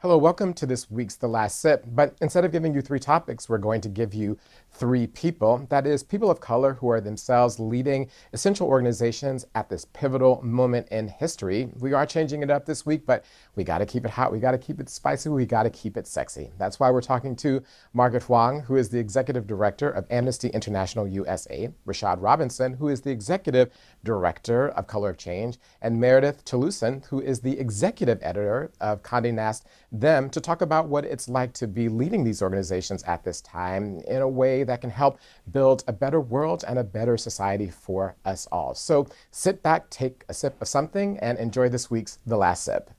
Hello, welcome to this week's The Last Sip. But instead of giving you three topics, we're going to give you three people. That is, people of color who are themselves leading essential organizations at this pivotal moment in history. We are changing it up this week, but we got to keep it hot. We got to keep it spicy. We got to keep it sexy. That's why we're talking to Margaret Huang, who is the executive director of Amnesty International USA, Rashad Robinson, who is the executive director of Color of Change, and Meredith Talusan, who is the executive editor of Condé Nast, them to talk about what it's like to be leading these organizations at this time in a way that can help build a better world and a better society for us all. So sit back, take a sip of something, and enjoy this week's The Last Sip.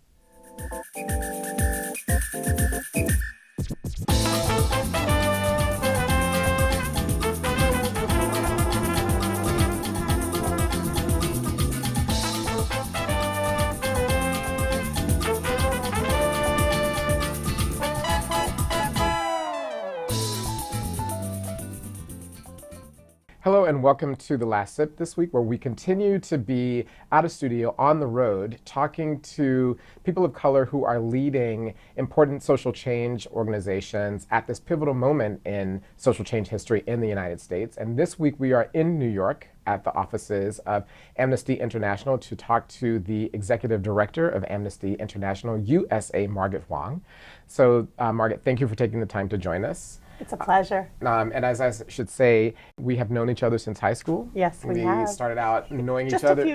Hello and welcome to The Last Sip this week, where we continue to be out of studio on the road talking to people of color who are leading important social change organizations at this pivotal moment in social change history in the United States. And this week we are in New York at the offices of Amnesty International to talk to the executive director of Amnesty International USA, Margaret Huang. So Margaret, thank you for taking the time to join us. It's a pleasure. And as I should say, we have known each other since high school. Yes, we have. We started out knowing Just each other a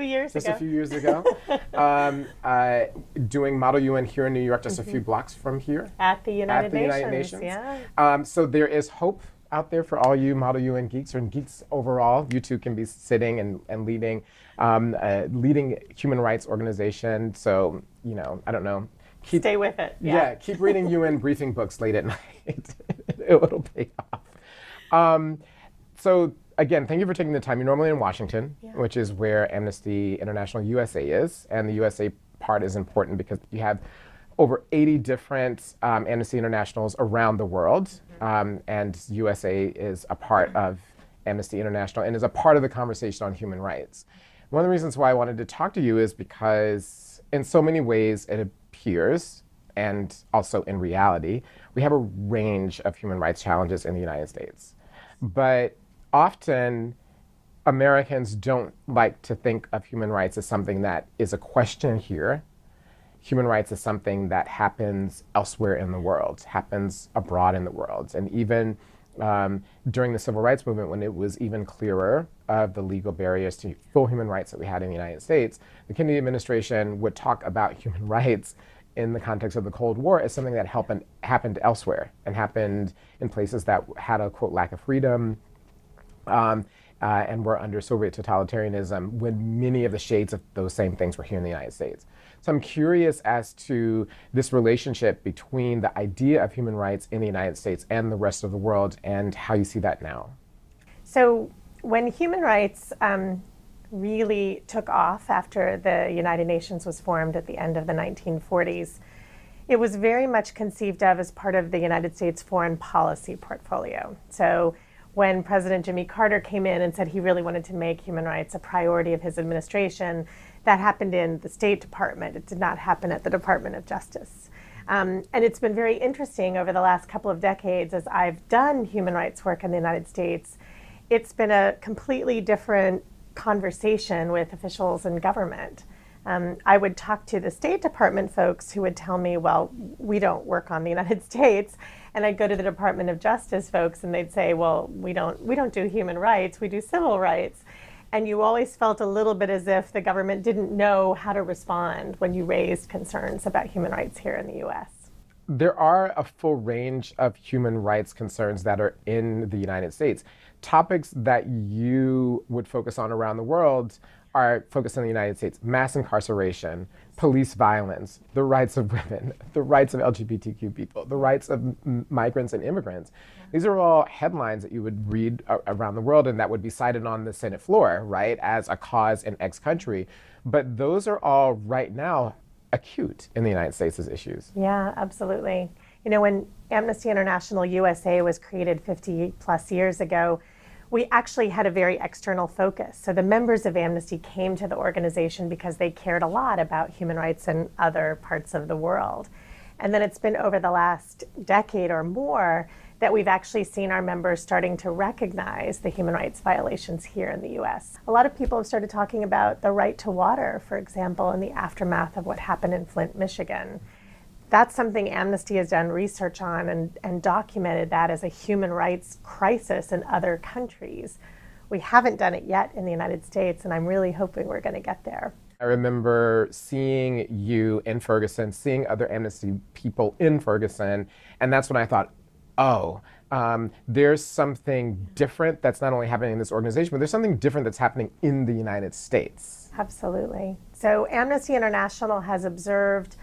few years ago. Doing Model UN here in New York, just a few blocks from here. At the United Nations. Yeah. So there is hope out there for all you Model UN geeks or geeks overall. You too can be sitting and leading human rights organization. So, I don't know. Stay with it. Yeah, keep reading UN briefing books late at night. It'll pay off. So again, thank you for taking the time. You're normally in Washington, which is where Amnesty International USA is. And the USA part is important because you have over 80 different Amnesty Internationals around the world. And USA is a part of Amnesty International and is a part of the conversation on human rights. One of the reasons why I wanted to talk to you is because in so many ways it appears, and also in reality, we have a range of human rights challenges in the United States. But often Americans don't like to think of human rights as something that is a question here. Human rights is something that happens elsewhere in the world, happens abroad in the world. And even during the civil rights movement, when it was even clearer of the legal barriers to full human rights that we had in the United States, the Kennedy administration would talk about human rights in the context of the Cold War as something that happened elsewhere and happened in places that had a, quote, lack of freedom and were under Soviet totalitarianism, when many of the shades of those same things were here in the United States. So I'm curious as to this relationship between the idea of human rights in the United States and the rest of the world and how you see that now. So when human rights really took off after the United Nations was formed at the end of the 1940s, it was very much conceived of as part of the United States foreign policy portfolio. So when President Jimmy Carter came in and said he really wanted to make human rights a priority of his administration, that happened in the State Department. It did not happen at the Department of Justice. And it's been very interesting over the last couple of decades as I've done human rights work in the United States. It's been a completely different conversation with officials in government. I would talk to the State Department folks who would tell me, well, we don't work on the United States. And I'd go to the Department of Justice folks and they'd say, well, we don't do human rights, we do civil rights. And you always felt a little bit as if the government didn't know how to respond when you raised concerns about human rights here in the US. There are a full range of human rights concerns that are in the United States. Topics that you would focus on around the world are focused in the United States: mass incarceration, police violence, the rights of women, the rights of LGBTQ people, the rights of migrants and immigrants. These are all headlines that you would read around the world and that would be cited on the Senate floor, right, as a cause in X country. But those are all right now acute in the United States as issues. Yeah, absolutely. You know, when Amnesty International USA was created 50 plus years ago, we actually had a very external focus. So the members of Amnesty came to the organization because they cared a lot about human rights in other parts of the world. And then it's been over the last decade or more that we've actually seen our members starting to recognize the human rights violations here in the US. A lot of people have started talking about the right to water, for example, in the aftermath of what happened in Flint, Michigan. That's something Amnesty has done research on and documented that as a human rights crisis in other countries. We haven't done it yet in the United States, and I'm really hoping we're going to get there. I remember seeing you in Ferguson, seeing other Amnesty people in Ferguson, and that's when I thought, oh, there's something different that's not only happening in this organization, but there's something different that's happening in the United States. Absolutely. So Amnesty International has observed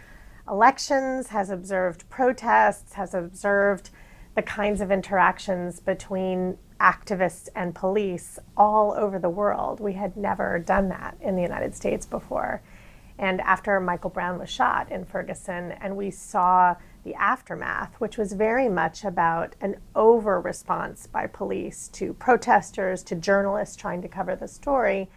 elections, has observed protests, has observed the kinds of interactions between activists and police all over the world. We had never done that in the United States before. And after Michael Brown was shot in Ferguson, and we saw the aftermath, which was very much about an over-response by police to protesters, to journalists trying to cover the story,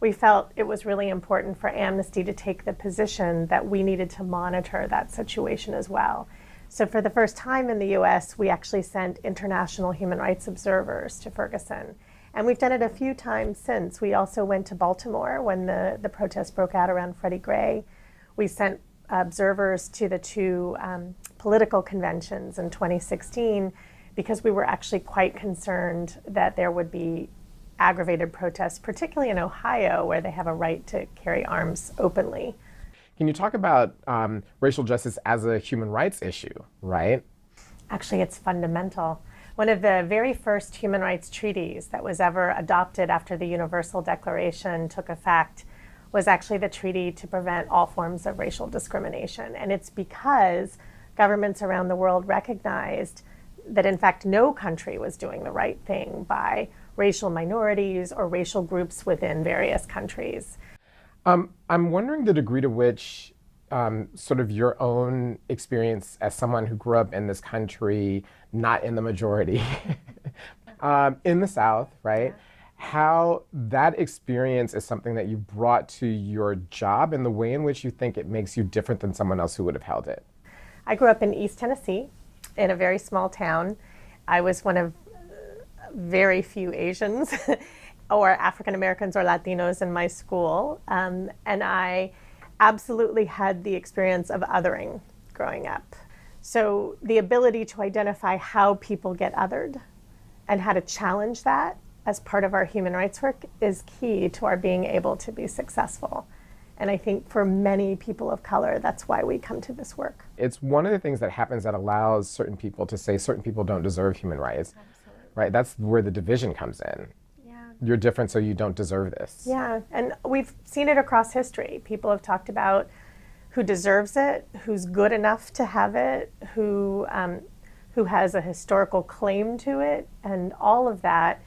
we felt it was really important for Amnesty to take the position that we needed to monitor that situation as well. So for the first time in the US, we actually sent international human rights observers to Ferguson. And we've done it a few times since. We also went to Baltimore when the protests broke out around Freddie Gray. We sent observers to the two political conventions in 2016 because we were actually quite concerned that there would be aggravated protests, particularly in Ohio, where they have a right to carry arms openly. Can you talk about racial justice as a human rights issue, right? Actually, it's fundamental. One of the very first human rights treaties that was ever adopted after the Universal Declaration took effect was actually the treaty to prevent all forms of racial discrimination. And it's because governments around the world recognized that, in fact, no country was doing the right thing by racial minorities or racial groups within various countries. I'm wondering the degree to which sort of your own experience as someone who grew up in this country, not in the majority, in the South, right? Yeah. How that experience is something that you brought to your job and the way in which you think it makes you different than someone else who would have held it. I grew up in East Tennessee in a very small town. I was one of very few Asians or African Americans or Latinos in my school. And I absolutely had the experience of othering growing up. So the ability to identify how people get othered and how to challenge that as part of our human rights work is key to our being able to be successful. And I think for many people of color, that's why we come to this work. It's one of the things that happens that allows certain people to say certain people don't deserve human rights. Absolutely. Right? That's where the division comes in. Yeah. You're different, so you don't deserve this. Yeah, and we've seen it across history. People have talked about who deserves it, who's good enough to have it, who has a historical claim to it, and all of that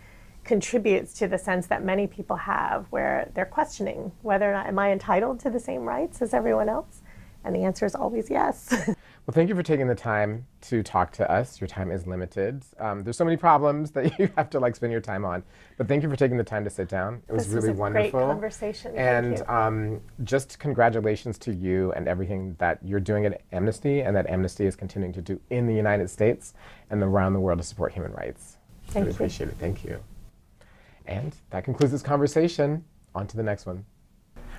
contributes to the sense that many people have where they're questioning whether or not, am I entitled to the same rights as everyone else? And the answer is always yes. Well, thank you for taking the time to talk to us. Your time is limited. There's so many problems that you have to spend your time on, but thank you for taking the time to sit down. It was really wonderful. Great conversation. And just congratulations to you and everything that you're doing at Amnesty and that Amnesty is continuing to do in the United States and around the world to support human rights. Thank you. Appreciate it. Thank you. And that concludes this conversation. On to the next one.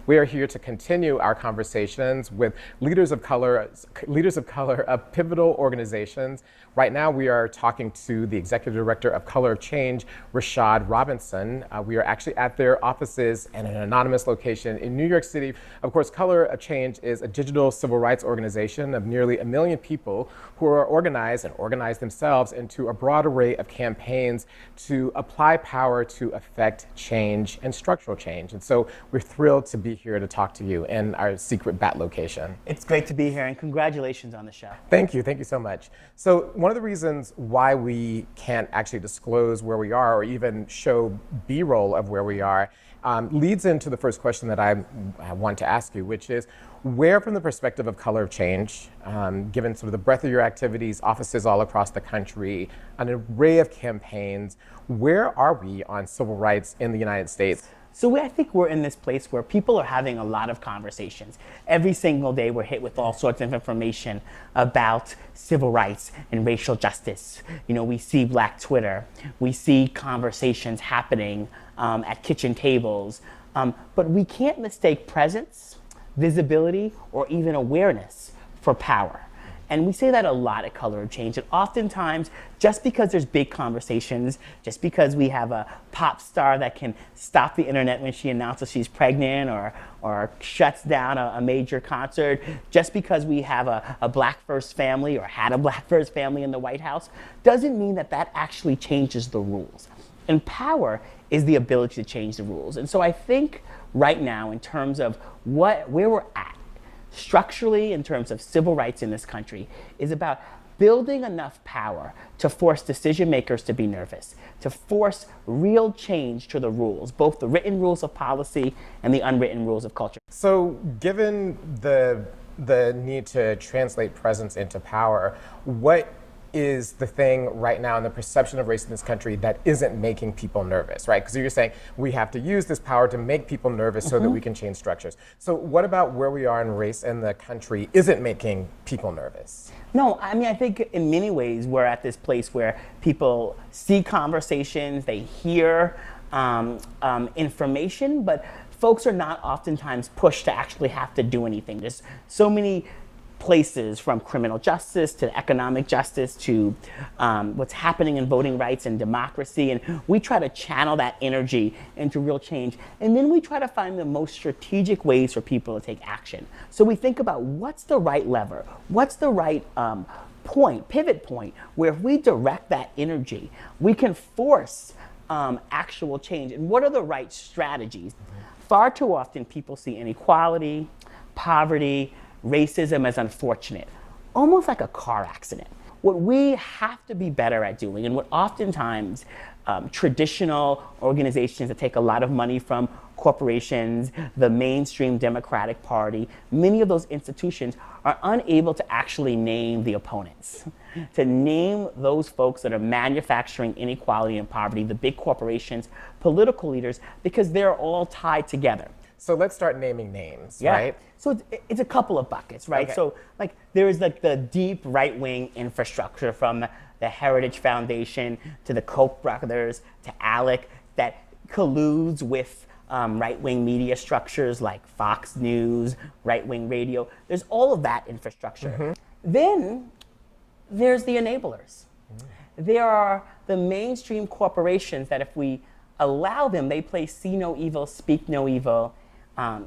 We are here to continue our conversations with leaders of color of pivotal organizations. Right now, we are talking to the Executive Director of Color of Change, Rashad Robinson. We are actually at their offices in an anonymous location in New York City. Of course, Color of Change is a digital civil rights organization of nearly 1 million people who are organized and organize themselves into a broad array of campaigns to apply power to affect change and structural change. And so we're thrilled to be here to talk to you in our secret bat location. It's great to be here, and congratulations on the show. Thank you so much. So one of the reasons why we can't actually disclose where we are or even show B-roll of where we are leads into the first question that I want to ask you, which is, where from the perspective of Color of Change, given sort of the breadth of your activities, offices all across the country, an array of campaigns, where are we on civil rights in the United States? So I think we're in this place where people are having a lot of conversations. Every single day we're hit with all sorts of information about civil rights and racial justice. You know, we see Black Twitter, we see conversations happening at kitchen tables, but we can't mistake presence, visibility, or even awareness for power. And we say that a lot at Color of Change. And oftentimes, just because there's big conversations, just because we have a pop star that can stop the internet when she announces she's pregnant or shuts down a major concert, just because we have a Black first family or had a Black first family in the White House, doesn't mean that that actually changes the rules. And power is the ability to change the rules. And so I think right now, in terms of where we're at, structurally, in terms of civil rights in this country, is about building enough power to force decision makers to be nervous, to force real change to the rules, both the written rules of policy and the unwritten rules of culture. So given the need to translate presence into power, what is the thing right now in the perception of race in this country that isn't making people nervous, right? Because you're saying we have to use this power to make people nervous so that we can change structures. So what about where we are in race in the country isn't making people nervous? No, I mean, I think in many ways we're at this place where people see conversations, they hear information, but folks are not oftentimes pushed to actually have to do anything. There's so many places, from criminal justice to economic justice to what's happening in voting rights and democracy, and we try to channel that energy into real change, and then we try to find the most strategic ways for people to take action. So we think about what's the right lever, what's the right pivot point, where if we direct that energy, we can force actual change, and what are the right strategies? Far too often people see inequality, poverty, racism as unfortunate, almost like a car accident. What we have to be better at doing, and what oftentimes traditional organizations that take a lot of money from corporations, the mainstream Democratic Party, many of those institutions are unable to actually name the opponents, to name those folks that are manufacturing inequality and poverty, the big corporations, political leaders, because they're all tied together. So let's start naming names, Yeah. right? So it's a couple of buckets, right? Okay. So like there's like the deep right-wing infrastructure, from the Heritage Foundation to the Koch brothers to ALEC, that colludes with right-wing media structures like Fox News, right-wing radio. There's all of that infrastructure. Then there's the enablers. There are the mainstream corporations that if we allow them, they play see no evil, speak no evil,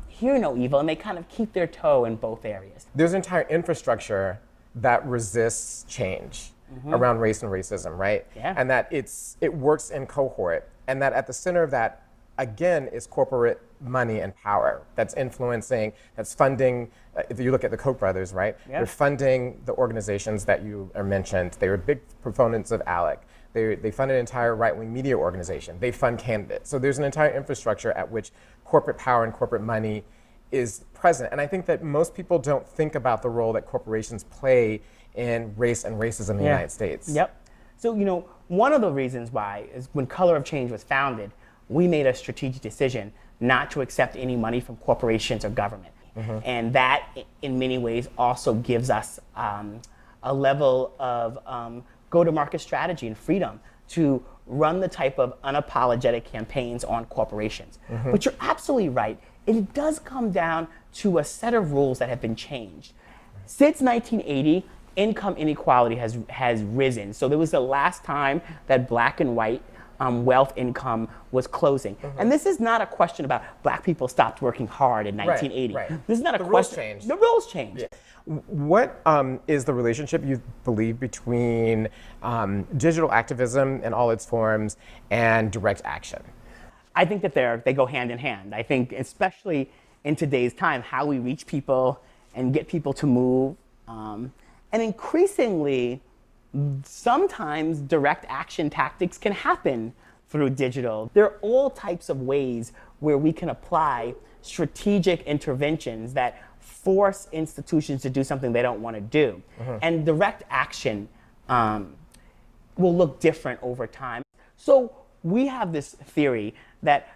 hear no evil, and they kind of keep their toe in both areas. There's an entire infrastructure that resists change around race and racism, right? Yeah. And that it works in cohort, and that at the center of that, again, is corporate money and power that's influencing, that's funding. If you look at the Koch brothers, right? Yeah. They're funding the organizations that you mentioned. They were big proponents of ALEC. They fund an entire right-wing media organization. They fund candidates. So there's an entire infrastructure at which corporate power and corporate money is present. And I think that most people don't think about the role that corporations play in race and racism in the United States. Yep. So, you know, one of the reasons why is when Color of Change was founded, we made a strategic decision not to accept any money from corporations or government. And that, in many ways, also gives us a level of go-to-market strategy and freedom to run the type of unapologetic campaigns on corporations. But you're absolutely right. It does come down to a set of rules that have been changed. Since 1980, income inequality has risen. So there was the last time that black and white wealth income was closing. And this is not a question about black people stopped working hard in 1980. Right. This is not a The rules question. changed. The rules changed. Yeah. What is the relationship you believe between digital activism in all its forms and direct action? I think that they go hand in hand. I think especially in today's time, how we reach people and get people to move. And increasingly, sometimes direct action tactics can happen through digital. There are all types of ways where we can apply strategic interventions that force institutions to do something they don't want to do. And direct action will look different over time. So we have this theory that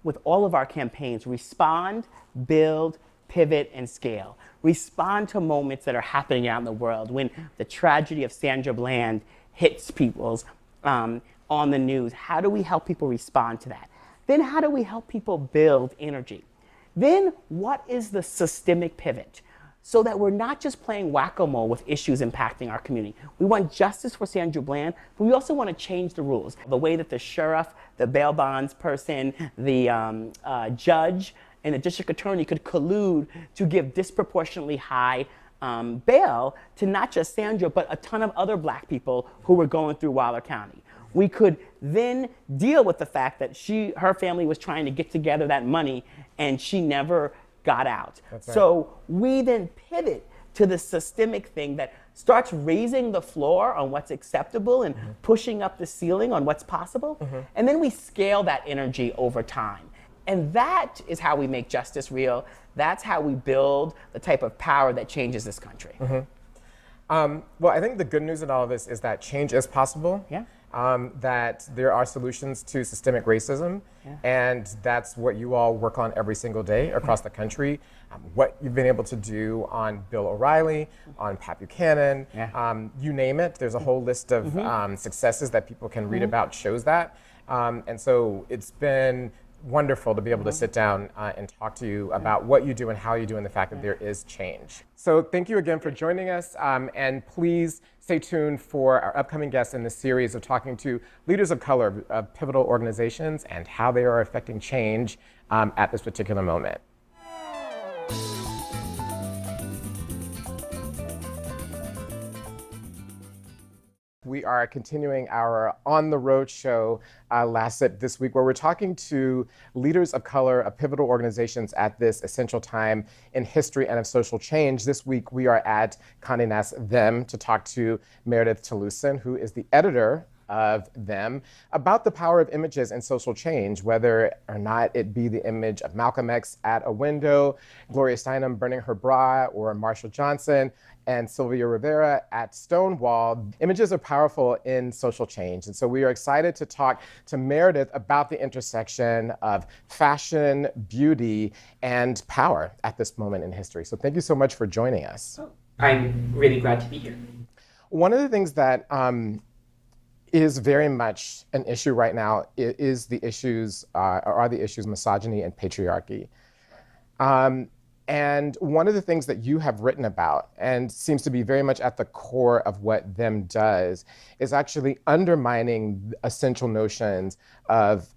with all of our campaigns, respond, build, pivot, and scale. Respond to moments that are happening out in the world. When the tragedy of Sandra Bland hits people's on the news, how do we help people respond to that? Then how do we help people build energy? Then what is the systemic pivot? So that we're not just playing whack-a-mole with issues impacting our community. We want justice for Sandra Bland, but we also want to change the rules. The way that the sheriff, the bail bonds person, the judge, and the district attorney could collude to give disproportionately high bail to not just Sandra, but a ton of other Black people who were going through Waller County. We could then deal with the fact that her family was trying to get together that money and she never got out. That's right. So we then pivot to the systemic thing that starts raising the floor on what's acceptable and pushing up the ceiling on what's possible. And then we scale that energy over time. And that is how we make justice real. That's how we build the type of power that changes this country. Well, I think the good news in all of this is that change is possible. Yeah. That there are solutions to systemic racism, and that's what you all work on every single day across the country. What you've been able to do on Bill O'Reilly, on Pat Buchanan, you name it. There's a whole list of successes that people can read about shows that. And so it's been wonderful to be able to sit down and talk to you about what you do and how you do and the fact that there is change. So thank you again for joining us, and please stay tuned for our upcoming guests in this series of talking to leaders of color of pivotal organizations and how they are affecting change at this particular moment. We are continuing our On the Road show last set this week, where we're talking to leaders of color of pivotal organizations at this essential time in history and of social change. This week, we are at Condé Nast Them to talk to Meredith Talusan, who is the editor of Them, about the power of images in social change, whether or not it be the image of Malcolm X at a window, Gloria Steinem burning her bra, or Marshall Johnson and Sylvia Rivera at Stonewall. Images are powerful in social change. And so we are excited to talk to Meredith about the intersection of fashion, beauty, and power at this moment in history. So thank you so much for joining us. I'm really glad to be here. One of the things that is very much an issue right now is the issues, are the issues misogyny and patriarchy. And one of the things that you have written about, and seems to be very much at the core of what Them does, is actually undermining essential notions of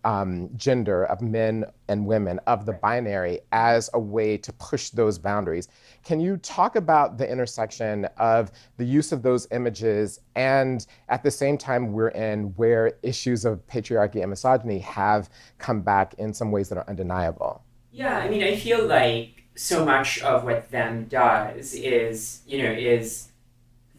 gender, of men and women, of the binary, as a way to push those boundaries. Can you talk about the intersection of the use of those images and at the same time we're in where issues of patriarchy and misogyny have come back in some ways that are undeniable? Yeah, I mean, I feel like so much of what Them does is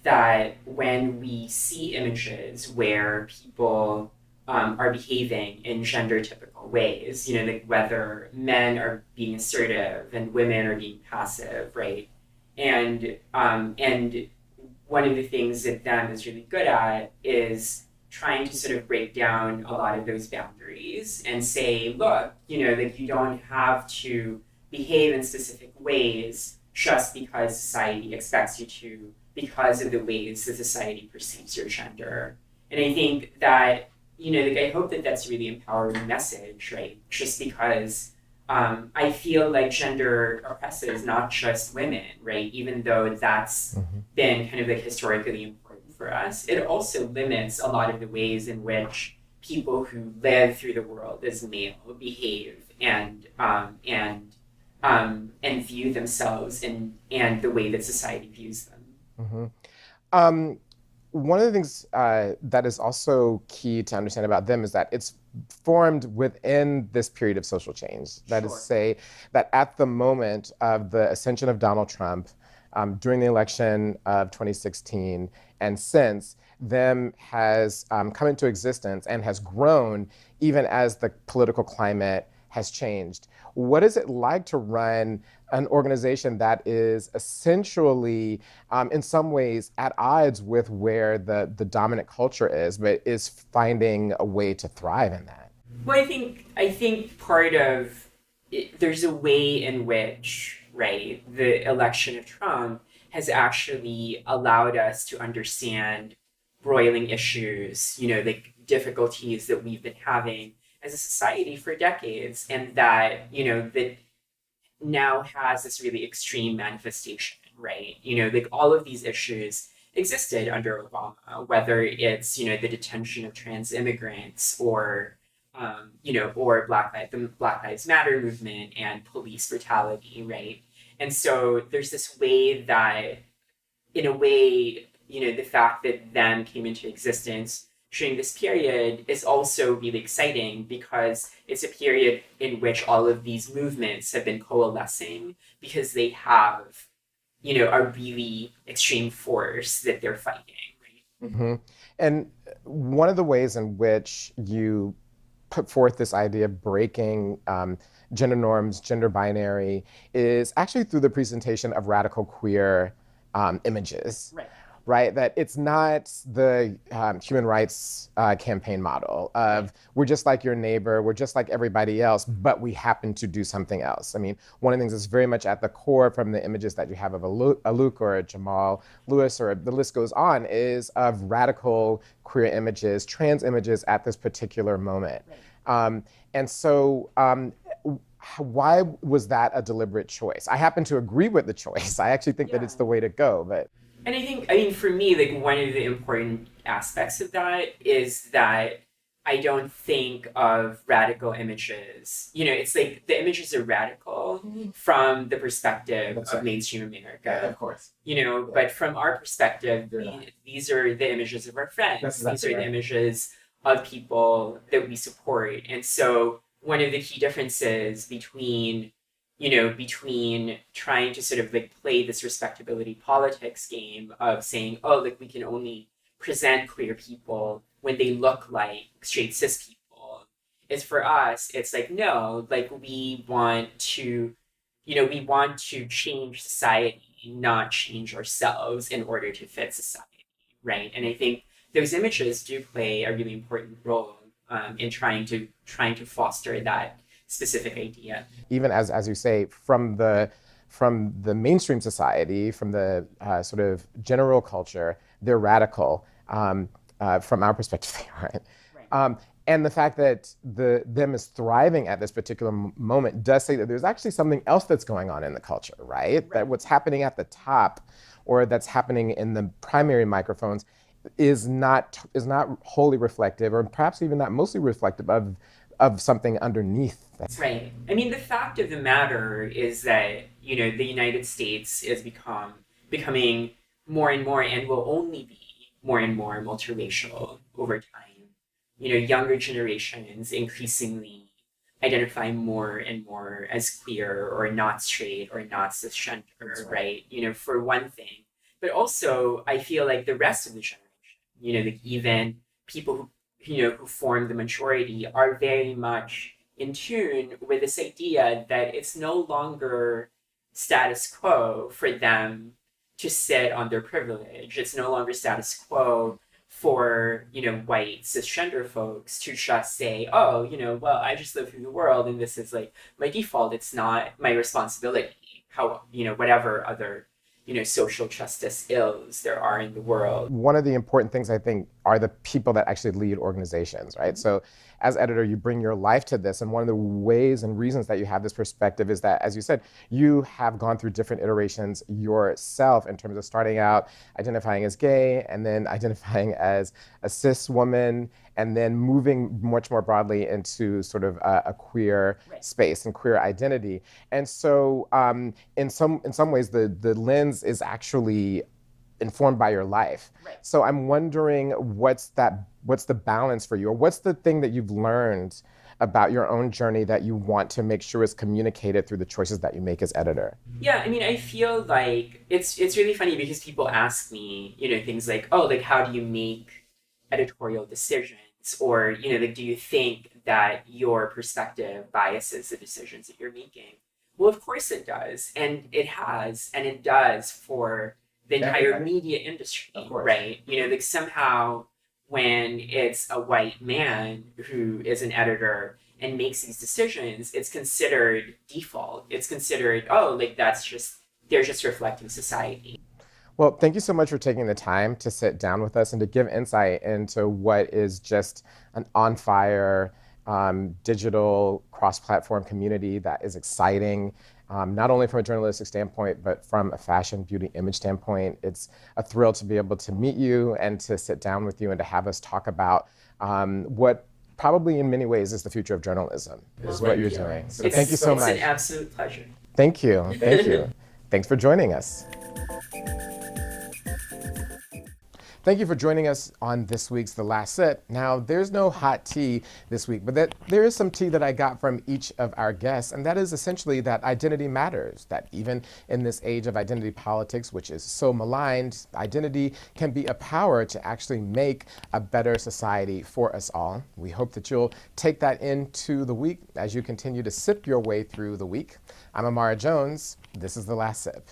that when we see images where people are behaving in gender typical ways, like whether men are being assertive and women are being passive, right? And one of the things that Them is really good at is trying to sort of break down a lot of those boundaries and say, look, like you don't have to behave in specific ways just because society expects you to, because of the ways that society perceives your gender. And I think that, I hope that that's a really empowering message, right? Just because I feel like gender oppresses not just women, right? Even though that's been kind of like historically important for us, it also limits a lot of the ways in which people who live through the world as male behave and view themselves and the way that society views them. One of the things that is also key to understand about Them is that it's formed within this period of social change. That is to say that at the moment of the ascension of Donald Trump, during the election of 2016, and since, Them has come into existence and has grown even as the political climate has changed. What is it like to run an organization that is essentially, in some ways, at odds with where the dominant culture is, but is finding a way to thrive in that? Well, I think part of it, there's a way in which, right, the election of Trump has actually allowed us to understand broiling issues, the difficulties that we've been having as a society for decades, and that now has this really extreme manifestation, right? All of these issues existed under Obama, whether it's, the detention of trans immigrants or the Black Lives Matter movement and police brutality, right? And so there's this way that, in a way, the fact that them came into existence during this period is also really exciting because it's a period in which all of these movements have been coalescing because they have, a really extreme force that they're fighting, right? Mm-hmm. And one of the ways in which you put forth this idea of breaking gender norms, gender binary, is actually through the presentation of radical queer images. Right, that it's not the human rights campaign model of we're just like your neighbor, we're just like everybody else, but we happen to do something else. I mean, one of the things that's very much at the core from the images that you have of a Luke or a Jamal Lewis, or the list goes on, is of radical queer images, trans images at this particular moment. And so why was that a deliberate choice? I happen to agree with the choice. I actually think that it's the way to go, but. And I mean, for me, one of the important aspects of that is that I don't think of radical images. It's like the images are radical from the perspective of mainstream America. Yeah, of course. But from our perspective, these are the images of our friends. These are the images of people that we support. And so one of the key differences between trying to sort of play this respectability politics game of saying, oh, we can only present queer people when they look like straight cis people, is for us, it's no, we want to change society, not change ourselves in order to fit society, right? And I think those images do play a really important role in trying to foster that specific idea. Even as you say, from the mainstream society, from the sort of general culture, they're radical. From our perspective, they aren't. Right. And the fact that them is thriving at this particular moment does say that there's actually something else that's going on in the culture, right? That what's happening at the top, or that's happening in the primary microphones, is not wholly reflective, or perhaps even not mostly reflective of something underneath. That's right. I mean, the fact of the matter is that, the United States is becoming more and more, and will only be more and more multiracial over time. Younger generations increasingly identify more and more as queer or not straight or not cisgender, right? For one thing. But also, I feel like the rest of the generation, even people who form the majority, are very much in tune with this idea that it's no longer status quo for them to sit on their privilege. It's no longer status quo for, white cisgender folks to just say, oh, well, I just live through the world and this is my default. It's not my responsibility. How, whatever other social justice ills there are in the world. One of the important things, I think, are the people that actually lead organizations, right? So as editor, you bring your life to this, and one of the ways and reasons that you have this perspective is that, as you said, you have gone through different iterations yourself in terms of starting out identifying as gay, and then identifying as a cis woman, and then moving much more broadly into sort of a queer space and queer identity. And so in some ways, the lens is actually informed by your life. Right. So I'm wondering what's the balance for you, or what's the thing that you've learned about your own journey that you want to make sure is communicated through the choices that you make as editor? Yeah, I mean, I feel like it's really funny because people ask me, things like, oh, how do you make editorial decisions? Or, do you think that your perspective biases the decisions that you're making? Well, of course it does. And it has, and it does for the entire media industry, right? Somehow when it's a white man who is an editor and makes these decisions, it's considered default. It's considered, oh, like they're just reflecting society. Well, thank you so much for taking the time to sit down with us and to give insight into what is just an on fire digital cross-platform community that is exciting, not only from a journalistic standpoint, but from a fashion, beauty, image standpoint. It's a thrill to be able to meet you and to sit down with you and to have us talk about what probably in many ways is the future of journalism, is what you're doing. So thank you so much. It's an absolute pleasure. Thank you. Thank you. Thanks for joining us. Thank you for joining us on this week's The Last Sip. Now, there's no hot tea this week, but there is some tea that I got from each of our guests, and that is essentially that identity matters, that even in this age of identity politics, which is so maligned, identity can be a power to actually make a better society for us all. We hope that you'll take that into the week as you continue to sip your way through the week. I'm Amara Jones. This is The Last Sip.